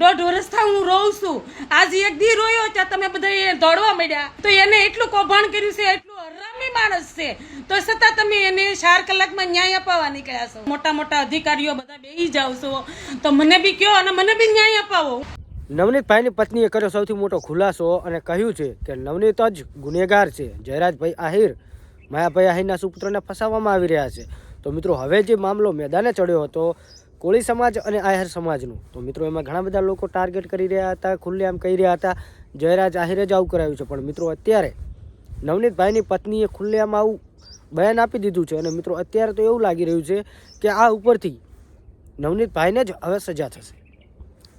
દોઢ વર્ષથી હું રહું છું. આજ એક દી રોયો ત્યાં તમે બધા દોડવા મળ્યા તો એને એટલું કૌભાંડ કર્યું છે, એટલું હરામી માણસ છે, તો છતાં તમે એને 4 કલાકમાં ન્યાય અપાવવા નીકળ્યા છો. મોટા મોટા અધિકારીઓ બધા બેસી જાવ છો તો મને બી કયો અને મને બી ન્યાય અપાવો. નવનીતભાઈની પત્નીએ કર્યો સૌથી મોટો ખુલાસો અને કહ્યું છે કે નવનીત જ ગુનેગાર છે. જયરાજભાઈ આહિર માયાભાઈ આહિરના સુપુત્રને ફસાવવામાં આવી રહ્યા છે. તો મિત્રો હવે જે મામલો મેદાને ચડ્યો હતો કોળી સમાજ અને આહિર સમાજનું, તો મિત્રો એમાં ઘણા બધા લોકો ટાર્ગેટ કરી રહ્યા હતા, ખુલ્લેઆમ કહી રહ્યા હતા જયરાજ આહિરે જ આવું કરાવ્યું છે. પણ મિત્રો અત્યારે નવનીતભાઈની પત્નીએ ખુલ્લેઆમ આવું બયાન આપી દીધું છે અને મિત્રો અત્યારે તો એવું લાગી રહ્યું છે કે આ ઉપરથી નવનીતભાઈને જ હવે સજા થશે.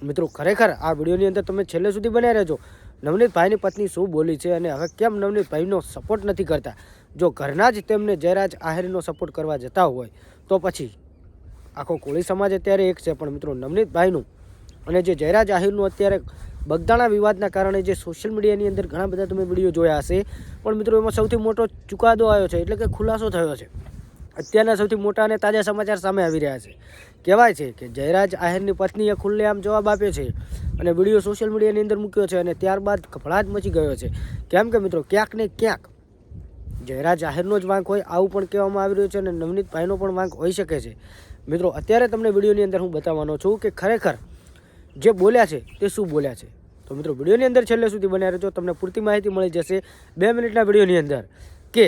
મિત્રો ખરેખર આ વિડીયોની અંદર તમે છેલ્લે સુધી બન્યા રહેજો. નવનીતભાઈની પત્ની શું બોલી છે અને હવે કેમ નવનીતભાઈનો સપોર્ટ નથી કરતા. જો ઘરના જ તેમને જયરાજ આહિરનો સપોર્ટ કરવા જતા હોય તો પછી આખો કોળી સમાજ અત્યારે એક છે. પણ મિત્રો નવનીતભાઈનું અને જે જયરાજ આહિરનું અત્યારે બગદાણા વિવાદના કારણે જે સોશિયલ મીડિયાની અંદર ઘણા બધા તમે વિડીયો જોયા હશે, પણ મિત્રો એમાં સૌથી મોટો ચુકાદો આવ્યો છે, એટલે કે ખુલાસો થયો છે. અત્યારના સૌથી મોટા અને તાજા સમાચાર સામે આવી રહ્યા છે. કહેવાય છે કે જયરાજ આહિરની પત્નીએ ખુલ્લેઆમ જવાબ આપ્યો છે અને વિડીયો સોશિયલ મીડિયાની અંદર મૂક્યો છે અને ત્યારબાદ ગભરાટ મચી ગયો છે. કેમ કે મિત્રો ક્યાંક ને ક્યાંક જયરાજ આહિરનો જ વાંક હોય આવું પણ કહેવામાં આવી રહ્યું છે અને નવનીતભાઈનો પણ વાંક હોઈ શકે છે. મિત્રો અત્યારે તમને વિડીયોની અંદર હું બતાવવાનો છું કે ખરેખર જે બોલ્યા છે તે શું બોલ્યા છે. તો મિત્રો વિડીયોની અંદર છેલ્લે સુધી બન્યા રહેજો, તમને પૂરતી માહિતી મળી જશે 2 મિનિટના વિડીયોની અંદર કે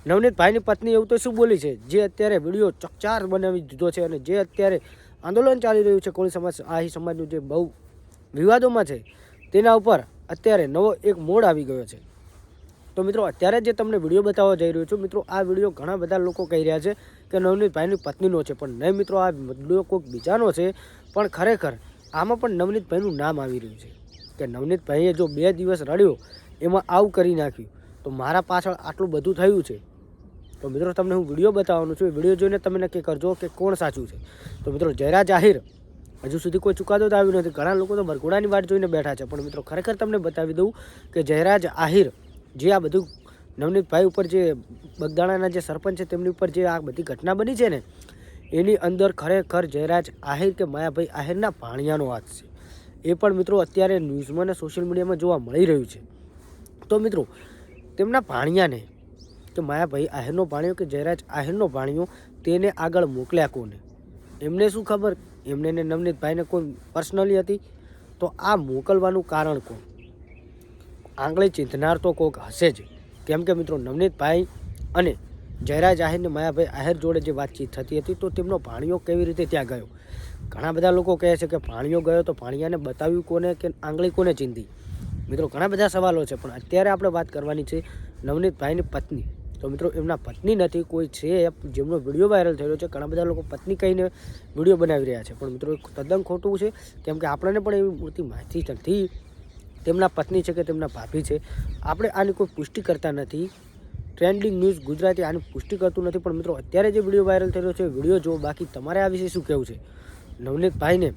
નવનીતભાઈની પત્ની એવું તો શું બોલી છે જે અત્યારે વિડીયો ચકચાર બનાવી દીધો છે અને જે અત્યારે આંદોલન ચાલી રહ્યું છે કોળી સમાજ આહિર સમાજનું જે બહુ વિવાદોમાં છે તેના ઉપર અત્યારે નવો એક મોડ આવી ગયો છે. તો મિત્રો અત્યારે જે તમને વિડીયો બતાવવા જઈ રહ્યો છું, મિત્રો આ વિડીયો ઘણા બધા લોકો કહી રહ્યા છે કે નવનીતભાઈની પત્નીનો છે, પણ નહીં મિત્રો આ વિડીયો કોઈક બીજાનો છે. પણ ખરેખર આમાં પણ નવનીતભાઈનું નામ આવી રહ્યું છે કે નવનીતભાઈએ જો 2 દિવસ રડ્યો એમાં આવું કરી નાખ્યું તો મારા પાછળ આટલું બધું થયું છે. તો મિત્રો તમને હું વિડીયો બતાવવાનું છું, વિડીયો જોઈને તમે નક્કી કરજો કે કોણ સાચું છે. તો મિત્રો જયરાજ આહિર હજુ સુધી કોઈ ચુકાદો તો આવ્યો નથી, ઘણા લોકો તો વરઘોડાની વાટ જોઈને બેઠા છે. પણ મિત્રો ખરેખર તમને બતાવી દઉં કે જયરાજ આહિર જે આ બધું નવનીતભાઈ ઉપર જે બગદાણાના જે સરપંચ છે તેમની ઉપર જે આ બધી ઘટના બની છે ને એની અંદર ખરેખર જયરાજ આહિર કે માયાભાઈ આહિરના ભાણિયાનો હાથ છે. એ પણ મિત્રો અત્યારે ન્યૂઝમાં અને સોશિયલ મીડિયામાં જોવા મળી રહ્યું છે. તો મિત્રો તેમના ભાણિયાને કે માયાભાઈ આહિરનો ભાણિયો કે જયરાજ આહિરનો ભાણિયો તેને આગળ મોકલ્યા કોને? એમને શું ખબર એમને ને નવનીતભાઈને કોઈ પર્સનલી હતી? તો આ મોકલવાનું કારણ કોણ? આંગળી ચીંધનાર તો કોઈક હશે જ. કેમ કે મિત્રો નવનીતભાઈ અને જયરાજ આહિરને માયાભાઈ આહિર જોડે જે વાતચીત થતી હતી તો તેમનો ભાણિયો કેવી રીતે ત્યાં ગયો? ઘણા બધા લોકો કહે છે કે ભાણિયો ગયો તો ભાણિયાને બતાવ્યું કોને કે આંગળી કોને ચીંધી? મિત્રો ઘણા બધા સવાલો છે, પણ અત્યારે આપણે વાત કરવાની છે નવનીતભાઈની પત્ની. તો મિત્રો એમના પત્ની નથી, કોઈ છે જેમનો વિડીયો વાયરલ થયો છે. ઘણા બધા લોકો પત્ની કહીને વિડીયો બનાવી રહ્યા છે, પણ મિત્રો તદ્દન ખોટું છે. કેમ કે આપણને પણ એવી પૂરતી માહિતી નથી તેમના પત્ની છે કે તેમના ભાભી છે. આપણે આની કોઈ પુષ્ટિ કરતા નથી. ટ્રેન્ડિંગ ન્યૂઝ ગુજરાતી આની પુષ્ટિ કરતું નથી. પણ મિત્રો અત્યારે જે વિડીયો વાયરલ થયો છે વિડીયો જો, બાકી તમારે આ વિશે શું કહેવું છે? નવનીતભાઈને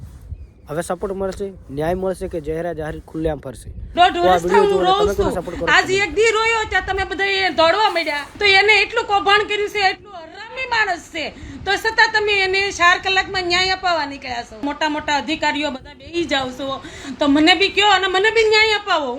હવે સપોર્ટ મળશે, ન્યાય મળશે કે જયરાજ આહિર ખુલ્લેઆમ ફરશે? દોઢ વર્ષથી હું રહું છું. આજ એક દી રોયો ત્યાં તમે બધા દોડવા મળ્યા તો એને એટલું કૌભાંડ કર્યું છે, એટલું હરામી માણસ છે, તો છતાં તમે એને 4 કલાકમાં ન્યાય અપાવવા નીકળ્યા છો. મોટા મોટા અધિકારીઓ બધા બેસી જાવ છો તો મને બી કયો અને મને બી ન્યાય અપાવો.